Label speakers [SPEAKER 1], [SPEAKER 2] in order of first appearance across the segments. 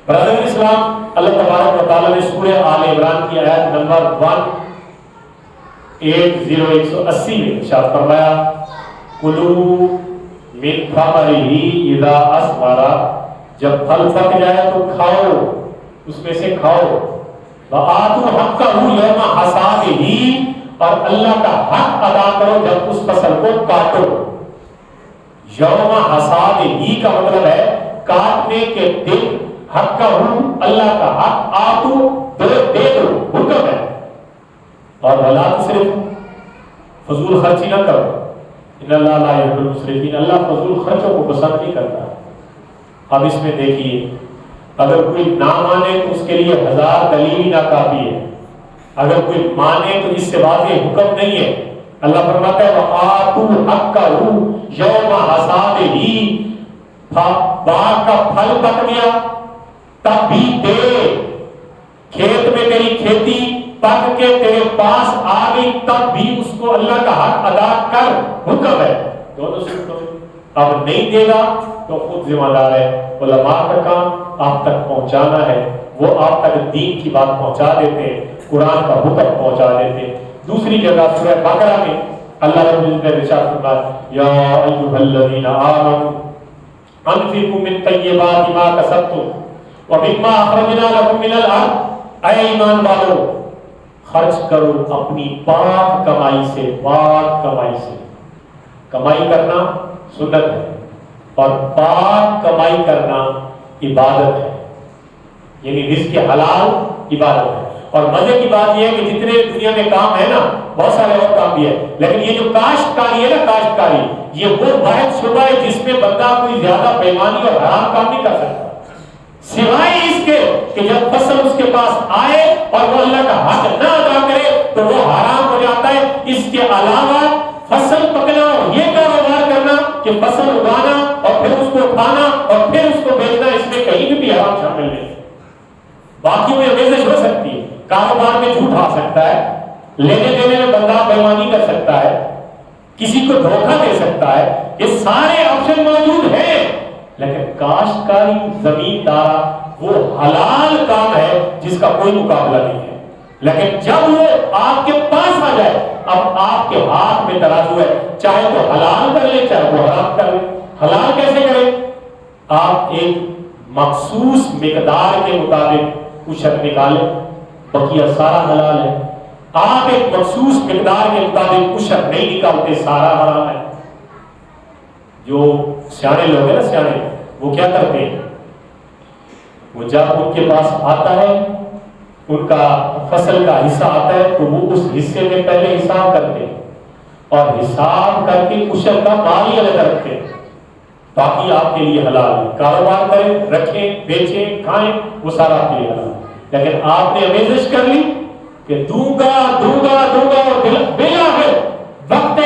[SPEAKER 1] برادر اسلام، اللہ تبارک و تعالیٰ نے سورہ آل عمران کی آیت نمبر 180 میں ارشاد فرمایا کلوا من ثمرہ اذا اثمر، جب پھل پک جائے تو کھاؤ، اس میں سے کھاؤ، وآتوا حقہ یوم حصادہ، اور اللہ کا حق ادا کرو جب اس فصل کو کاٹو۔ یوم حصادہ کا مطلب ہے کاٹنے کے دن، حقہ اللہ کا حق، آتو دے دو، حکم ہے۔ اور ولا تسرفوا، فضول خرچی نہ کرو، ان اللہ لا يحب المسرفین، اللہ فضول خرچوں کو پسند نہیں کرتا۔ اب اس میں دیکھیے، اگر کوئی نہ مانے تو اس کے لیے 1000 دلیل نہ کافی ہے، اگر کوئی مانے تو اس سے واضح حکم نہیں ہے۔ اللہ فرماتا ہے وآتوا حقہ یوم حصادہ، باغ کا پھل پک گیا تب بھی دے، کھیت میں تیری کھیتی پک کے تیرے پاس آ گئی تب بھی اس کو اللہ کا حق ادا کر، حکم ہے، دونوں سنتوں میں۔ اب نہیں دے گا تو خود ذمہ دار ہے، علماء کا کام آپ تک پہنچانا ہے، وہ آپ تک دین کی بات پہنچا دیتے ہیں، قرآن کا حکم پہنچا دیتے ہیں۔ دوسری جگہ سورہ بقرہ میں اللہ رب العزت نے ارشاد فرمایا یا ایھا الذین آمنوا انفقوا من طیبات ما کسبتم ومما اخرجنا لکم من الارض، اے ایمان والو خرچ کرو اپنی پاک کمائی سے، پاک کمائی سے، کمائی کرنا سنت ہے اور پاک کمائی کرنا عبادت ہے، یعنی رزق حلال عبادت ہے۔ اور مزے کی بات یہ ہے کہ جتنے دنیا میں کام ہے نا، بہت سارے اور کام بھی ہے، لیکن یہ جو کاشتکاری ہے نا، کاشتکاری یہ وہ واحد شعبہ ہے جس میں بندہ کوئی زیادہ بےمانی اور حرام کام نہیں کر سکتا، سوائے اس کے کہ جب فصل اس کے پاس آئے اور وہ اللہ کا حق نہ ادا کرے تو وہ حرام ہو جاتا ہے۔ اس کے علاوہ فصل پکنا اور یہ کاروبار کرنا کہ فصل اگانا اور پھر اس کو کھانا اور پھر اس کو بیچنا، اس میں کہیں بھی حرام شامل نہیں۔ باقی میں آمیزش ہو سکتی ہے، کاروبار میں جھوٹ آ سکتا ہے، لینے دینے میں بندہ بےمانی کر سکتا ہے، کسی کو دھوکہ دے سکتا ہے، یہ سارے آپشن موجود ہیں، لیکن کاشتکاری زمین دارا وہ حلال کام ہے جس کا کوئی مقابلہ نہیں ہے۔ لیکن جب وہ آپ کے پاس آ جائے، اب آپ کے ہاتھ میں ترازو ہے، چاہے وہ حلال کر لے چاہے وہ حرام کر لے۔ حلال کیسے کریں؟ آپ ایک مخصوص مقدار کے مطابق اجرت نکالیں، بقیہ سارا حلال ہے۔ آپ ایک مخصوص مقدار کے مطابق اجرت نہیں نکالتے، سارا حرام ہے۔ جو سیانے لوگ ہیں نا، سیانے وہ کیا کرتے ہیں، وہ جب ان کے پاس آتا ہے، ان کا فصل کا حصہ آتا ہے تو وہ اس حصے میں پہلے حساب کرتے ہیں اور حساب کر کے اجرت کا مال ہی الگ رکھتے ہیں، باقی آپ کے لیے حلال ہے۔ کاروبار کریں، رکھیں، بیچیں، کھائیں، وہ سارا آپ کے لیے حلال ہے۔ لیکن آپ نے آمیزش کر لی کہ دوں گا دوں گا دوں گا اور بالآخر وقت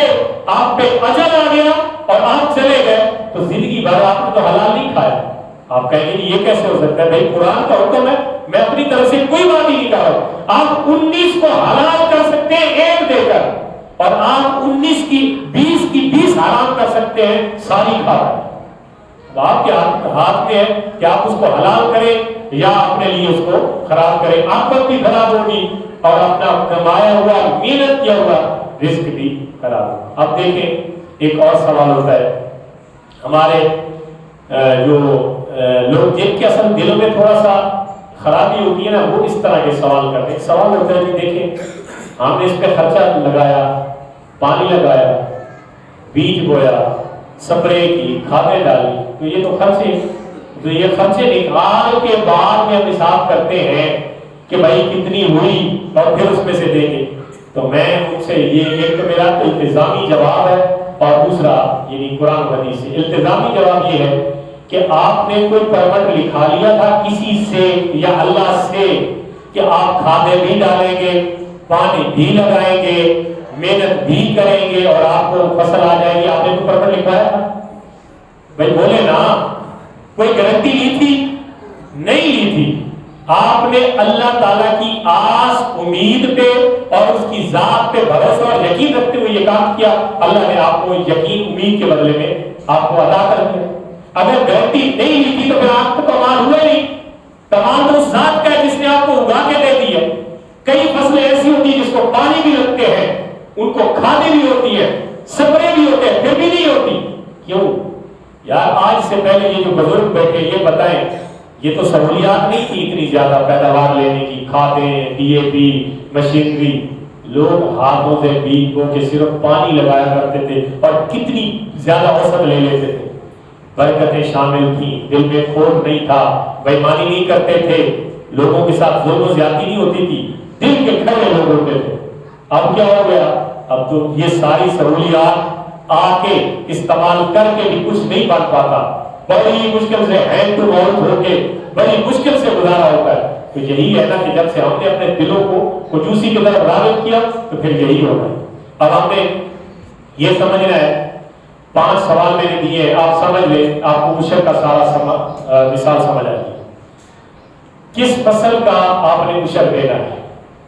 [SPEAKER 1] آپ پہ اجل آ گیا اور آپ چلے گئے تو زندگی بھر آپ نے تو حلال نہیں کھایا۔ آپ کہیں گے یہ کیسے ہو سکتا ہے؟ بھائی قرآن کا حکم ہے، میں اپنی طرف سے کوئی بات ہی نہیں کر رہا ہوں۔ آپ 19 کو حلال کر سکتے ہیں ایک دے کر، اور آپ 19 کی 20 حرام کر سکتے ہیں ساری کھا رہے ہیں۔ آپ کے ہاتھ میں ہے کہ آپ اس کو حلال کریں یا اپنے لیے اس کو خراب کریں، آخرت بھی خراب ہوگی اور اپنا کمایا ہوا محنت کیا ہوا رزق بھی خراب ہوگا۔ اب دیکھیں ایک اور سوال ہوتا ہے، ہمارے جو لوگ جن کے اصل دلوں میں تھوڑا سا خرابی ہوتی ہے نا، وہ اس طرح کے سوال کرتے ہیں۔ سوال ہوتا ہے کہ دیکھیں ہم نے اس پہ خرچہ لگایا، پانی لگایا، بیج بویا، سپرے کی، کھادیں ڈالی، تو یہ تو خرچے، تو یہ خرچے نکال کے بعد میں ہم حساب کرتے ہیں کہ بھائی کتنی ہوئی اور پھر اس میں سے دیں گے۔ تو میں ان سے یہ ایک تو میرا التزامی جواب ہے اور دوسرا یعنی قرآن حدیث سے التزامی جواب یہ ہے کہ آپ نے کوئی پرمٹ لکھا لیا تھا کسی سے یا اللہ سے کہ آپ کھادیں بھی ڈالیں گے، پانی بھی لگائیں گے، محنت بھی کریں گے اور آپ کو فصل آ جائے گی، آپ نے کوئی پرمٹ لکھوایا تھا؟ بھائی بولے نا، کوئی گارنٹی لی تھی؟ نہیں لی تھی۔ آپ نے اللہ تعالیٰ کی آس امید پہ اور اس کی ذات پہ بھروسہ اور یقین رکھتے ہوئے یہ کام کیا، اللہ نے آپ کو یقین امید کے بدلے میں آپ کو عطا کر دیا۔ اگر گارنٹی نہیں لی تھی تو پھر آپ کو کمال ہوا نہیں، ان کو کھانے بھی ہوتی ہے، سپرے بھی ہوتے ہیں، پھر بھی نہیں ہوتی. کیوں یار؟ آج سے پہلے یہ جو بزرگ بیٹھے یہ بتائیں، یہ تو سہولیات نہیں تھی اتنی زیادہ پیداوار لینے کی، کھادیں، ڈی اے پی، مشینری. لوگ ہاتھوں سے بیج بو کے صرف پانی لگایا کرتے تھے اور کتنی زیادہ اوسط لے لیتے تھے. برکتیں شامل تھیں، دل میں کھوٹ نہیں تھا، بےایمانی نہیں کرتے تھے، لوگوں کے ساتھ ظلم و زیادتی نہیں ہوتی تھی، دل کے کھڑے لوگ ہوتے تھے. اب کیا ہو گیا؟ اب تو یہ ساری سہولیات آ کے استعمال کر کے بھی کچھ نہیں بن پاتا، بڑی مشکل سے ہینڈ ٹو ماؤتھ ہو کے بڑی مشکل سے گزارا ہوتا ہے. تو یہی ہے نا کہ جب سے ہم نے اپنے دلوں کو کنجوسی کی طرف راغب کیا تو پھر یہی ہوگا. اب ہم نے یہ سمجھنا ہے، 5 سوال میں نے دیے، آپ سمجھ لیں، آپ کو عشر کا سارا مثال سمجھ آئے گی. کس فصل کا آپ نے عشر دینا ہے؟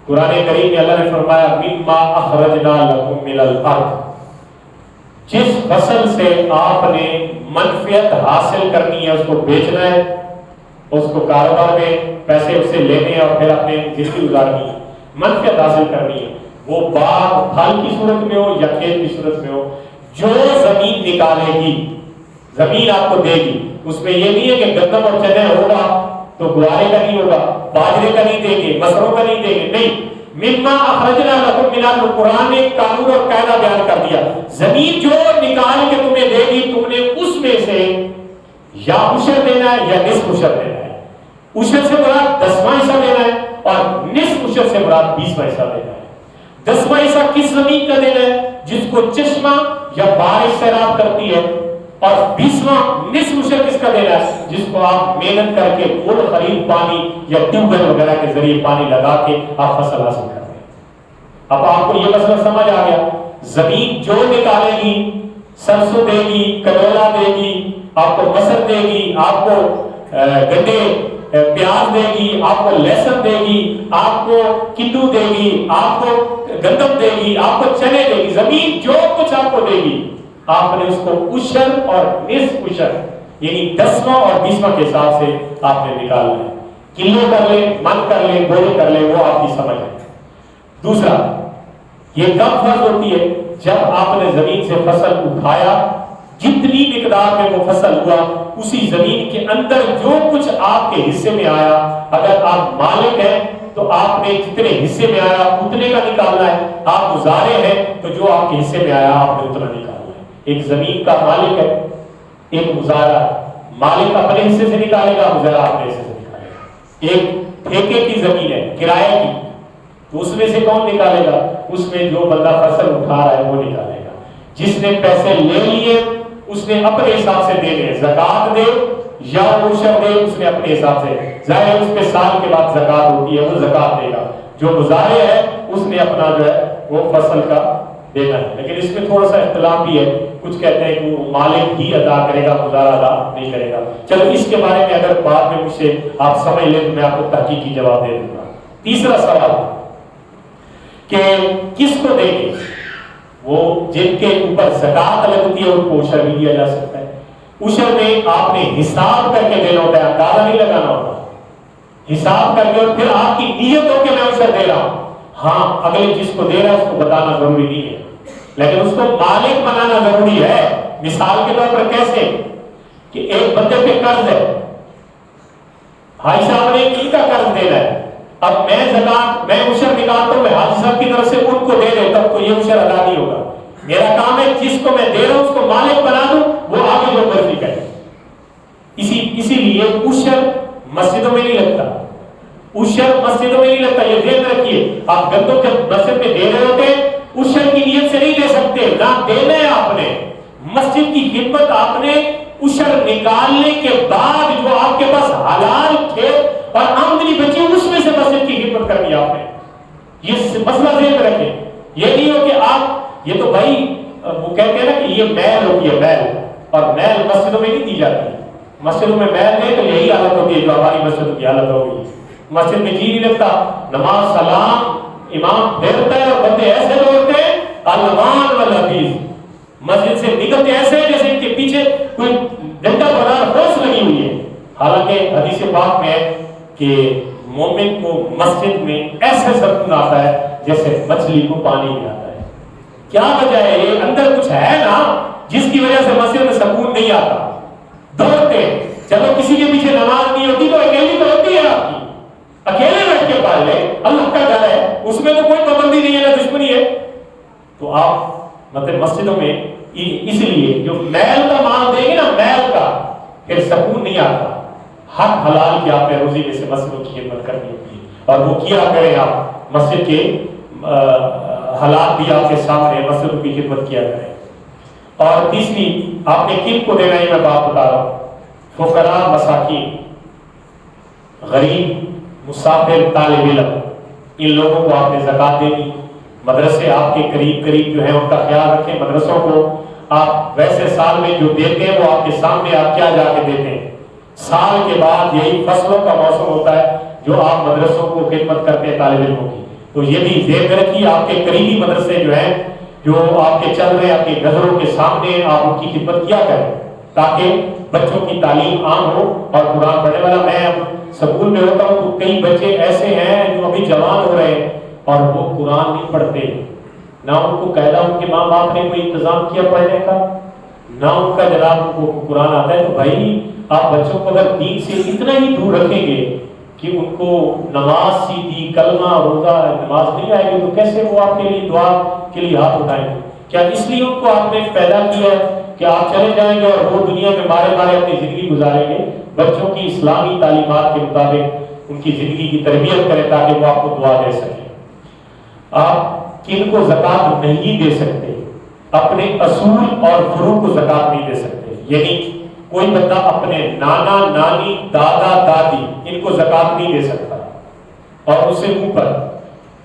[SPEAKER 1] قرآن کریم میں اللہ نے فرمایا مما اخرجنا لکم من الارض. جس فصل سے آپ نے منفعت حاصل کرنی ہے اس کو بیچنا ہے، اس کو کاروبار میں پیسے اس سے لینے ہیں اور پھر اپنے زندگی گزارنی ہے، منفعت حاصل کرنی ہے. وہ باغ پھل کی صورت میں ہو یا کھیت کی صورت میں ہو، جو زمین نکالے گی، زمین آپ کو دے گی. اس میں یہ نہیں ہے کہ گندم اور چنے ہوگا تو گوارے کا نہیں ہوگا، باجرے کا نہیں دیں گے، مسروں کا نہیں دیں گے، نہیں. مما اخرجنا لکم من الارض، قرآن نے قانون اور قاعدہ بیان کر دیا. زمین جو نکال کے تمہیں دے گی، تم نے اس میں سے یا عشر دینا ہے یا نصف عشر دینا ہے. عشر سے مراد 10واں حصہ دینا ہے اور نصف عشر سے مراد 20واں حصہ دینا ہے. 10واں حصہ کس زمین کا دینا ہے؟ جس کو چشمہ یا بارش سیراب کرتی ہے. اور 20واں نصف عشر کس کا دینا ہے؟ جس کو آپ محنت کر کے مول خرید پانی یا ٹیوب ویل وغیرہ کے ذریعے پانی لگا کے آپ فصل حاصل کرتے ہیں. اب آپ کو یہ مسئلہ سمجھ آ گیا. زمین جو نکالے گی، سرسوں دے گی، کریلا دے گی، آپ کو مسر دے گی، آپ کو گڈے پیاز دے گی، آپ کو لہسن دے گی، آپ کو کدو دے گی، آپ کو گندم دے گی، آپ کو چنے دے گی. زمین جو کچھ آپ کو دے گی، آپ نے اس کو عشر اور نصف عشر یعنی 10واں اور 20واں کے حساب سے آپ نے نکالنا ہے. کلو کر لیں، من کر لیں، بولے کر لیں، وہ آپ کی سمجھ ہے. دوسرا، یہ کب فرض ہوتی ہے؟ جب آپ نے زمین سے فصل اٹھایا، جتنی مقدار میں وہ فصل ہوا، اسی زمین کے اندر جو کچھ آپ کے حصے میں آیا، اگر آپ مالک ہیں تو آپ نے جتنے حصے میں آیا اتنے کا نکالنا ہے. آپ مزارع ہیں تو جو آپ کے حصے میں آیا آپ نے اتنا نکالنا ہے. ایک زمین کا مالک ہے، ایک مزارع. مالک اپنے حصے سے نکالے گا، مزارع اپنے حصے سے نکالے گا. ایک ٹھیکے کی زمین ہے، کرائے کی، تو اس میں سے کون نکالے گا؟ اس میں جو بندہ فصل اٹھا رہا ہے وہ نکالے گا. جس نے پیسے لے لیے اس نے اپنے حساب سے دے دے، زکات دے یا عشر دے، اس نے اپنے حساب سے. ظاہر ہے اس پہ سال کے بعد زکات ہوتی ہے، وہ زکات دے گا. جو مزارع ہے اس نے اپنا جو ہے وہ فصل کا دینا ہے. لیکن اس میں تھوڑا سا اختلاف بھی ہے. کچھ کہتے ہیں کہ وہ مالک ہی ادا کرے گا، مزارع ادا نہیں کرے گا. چلو اس کے بارے میں اگر بعد میں مجھ سے آپ سمجھ لیں تو میں آپ کو تحقیقی جواب دے دوں گا. تیسرا سوال کہ کس کو دیں گے؟ وہ جن کے اوپر زکات لگتی ہے ان کو عشر بھی دیا جا سکتا ہے. عشر میں آپ نے حساب کر کے دینا ہوتا ہے، اندازہ نہیں لگانا ہوتا. حساب کر کے اور پھر آپ کی نیت ہو کہ میں عشر دے رہا ہوں. ہاں، اگلے جس کو دے رہا ہے اس کو بتانا ضروری نہیں ہے، لیکن اس کو مالک بنانا ضروری ہے. مثال کے طور پر کیسے کہ ایک بندے پہ قرض ہے، بھائی صاحب نے ان کا قرض دینا ہے. اب میں زکات، میں عشر نکالتا ہوں، میں حاجی صاحب کی طرف سے ان کو دے دیتا ہوں تو یہ عشر ادا نہیں ہوگا. میرا کام ہے جس کو میں دے رہا ہوں اس کو مالک بنا دوں، وہ آگے جو مرضی کرے. اسی لیے عشر مسجدوں میں نہیں لگتا. عشر مسجدوں میں نہیں لگتا، یہ ذہن رکھیے. آپ گندم جب مسجد میں دے رہے ہوتے عشر کی نیت سے نہیں دے سکتے، نہ دینا ہے آپ نے. مسجد کی خدمت آپ نے عشر نکالنے کے بعد جو آپ کے پاس حلال کھیت اور آمدنی بچی اس میں سے مسجد کی خدمت کرنی آپ نے. یہ مسئلہ ذہن میں رکھیں. یہ نہیں ہو کہ آپ، یہ تو بھائی وہ کہتے ہیں نا کہ یہ محل ہوتی ہے، محل، اور محل مسجدوں میں نہیں دی جاتی. مسجدوں میں محل دے تو یہی حالت ہوتی ہے جو ہماری مسجدوں کی حالت ہو گئی. مسجد میں جی نہیں لگتا، نماز سلام، امام پھیرتا ہے اور بندے ایسے دوڑتے ہیں المان والحفیظ، مسجد سے نکلتے ایسے جیسے ان کے پیچھے کوئی ڈنڈا بنا روس لگی ہوئی ہے. حالانکہ حدیث پاک میں ہے کہ مومن کو مسجد میں ایسے سکون آتا ہے جیسے مچھلی کو پانی میں آتا ہے. کیا وجہ ہے؟ یہ اندر کچھ ہے نا جس کی وجہ سے مسجد میں سکون نہیں آتا. دوڑتے چلو کسی کے پیچھے نماز نہیں ہوتی تو اکیلی تو ہوتی ہے آپ کی, اکیلے بیٹھ کے پڑھ لے, اللہ کا گھر ہے, اس میں تو کوئی پابندی نہیں ہے نہ دشمنی ہے. تو آپ مطلب مسجدوں میں اس لیے جو میل کا مال دیں گے نا, میل کا, پھر سکون نہیں آتا. حق حلال کی آپ نے روزی میں سے مسجدوں کی خدمت کرنی ہوتی ہے, اور وہ کیا کریں آپ. مسجد کے حالات بھی آپ کے سامنے, مسجدوں کی خدمت کیا کریں. اور تیسری آپ نے کن کو دینا ہے, میں بات بتا رہا ہوں. فقراء, مساکین, غریب, مسافر, طالب علم, ان لوگوں کو آپ نے زکوٰۃ دینی. مدرسے آپ کے قریب قریب جو ہیں ان کا خیال رکھیں. مدرسوں کو آپ ویسے سال میں جو دیتے ہیں وہ آپ کے سامنے آپ کیا جا کے دیتے ہیں. سال کے بعد یہی فصلوں کا موسم ہوتا ہے جو آپ مدرسوں کو خدمت کرتے ہیں طالب علموں کی. تو یہ بھی ذہن میں رکھیے, آپ کے قریبی مدرسے جو ہیں جو آپ کے چل رہے ہیں, آپ کی نظروں کے سامنے آپ ان کی خدمت کیا کریں تاکہ بچوں کی تعلیم عام ہو اور قرآن پڑھنے والا. میں اب سکول میں ہوتا ہوں تو کئی بچے ایسے ہیں جو ابھی جوان ہو رہے ہیں اور وہ قرآن نہیں پڑھتے, نہ ان کو قاعدہ ان کے ماں باپ نے کوئی انتظام کیا پڑھنے کا, نہ ان کا جناب ان کو قرآن آتا ہے. تو بھائی آپ بچوں کو اگر دین سے اتنا ہی دور رکھیں گے کہ ان کو نماز سیدھی, کلمہ, روزہ, نماز نہیں آئے گی, تو کیسے وہ آپ کے لیے دعا کے لیے ہاتھ اٹھائیں گے؟ کیا اس لیے ان کو آپ نے پیدا کیا ہے کہ آپ چلے جائیں گے اور وہ دنیا میں مارے مارے اپنی زندگی گزاریں گے؟ بچوں کی اسلامی تعلیمات کے مطابق ان کی زندگی کی تربیت کریں تاکہ وہ آپ کو دعا دے سکیں. آپ کن کو زکوٰۃ نہیں دے سکتے؟ اپنے اصول اور فروع کو زکوٰۃ نہیں دے سکتے. یعنی کوئی بندہ اپنے نانا, نانی, دادا, دادی ان کو زکوٰۃ نہیں دے سکتا اور اس سے اوپر.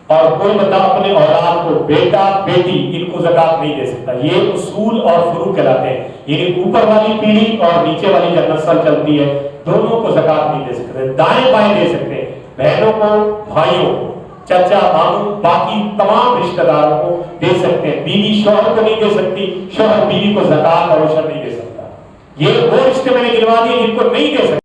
[SPEAKER 1] اور کوئی بندہ اپنے اولاد کو, بیٹا, بیٹی, ان کو زکوٰۃ نہیں دے سکتا. یہ اصول اور فروع کہلاتے ہیں. یعنی اوپر والی پیڑھی اور نیچے والی جو نسل چلتی ہے دونوں کو زکوٰۃ نہیں دے سکتے. دائیں بائیں دے سکتے ہیں, بہنوں کو, بھائیوں کو, چچا, ماموں, باقی تمام رشتہ داروں کو دے سکتے ہیں. بیوی شوہر کو نہیں دے سکتی, شوہر بیوی کو زکوٰۃ اور عشر نہیں دے سکتا. یہ وہ رشتے میں نے گنوا دیے جن کو نہیں دے سکتے.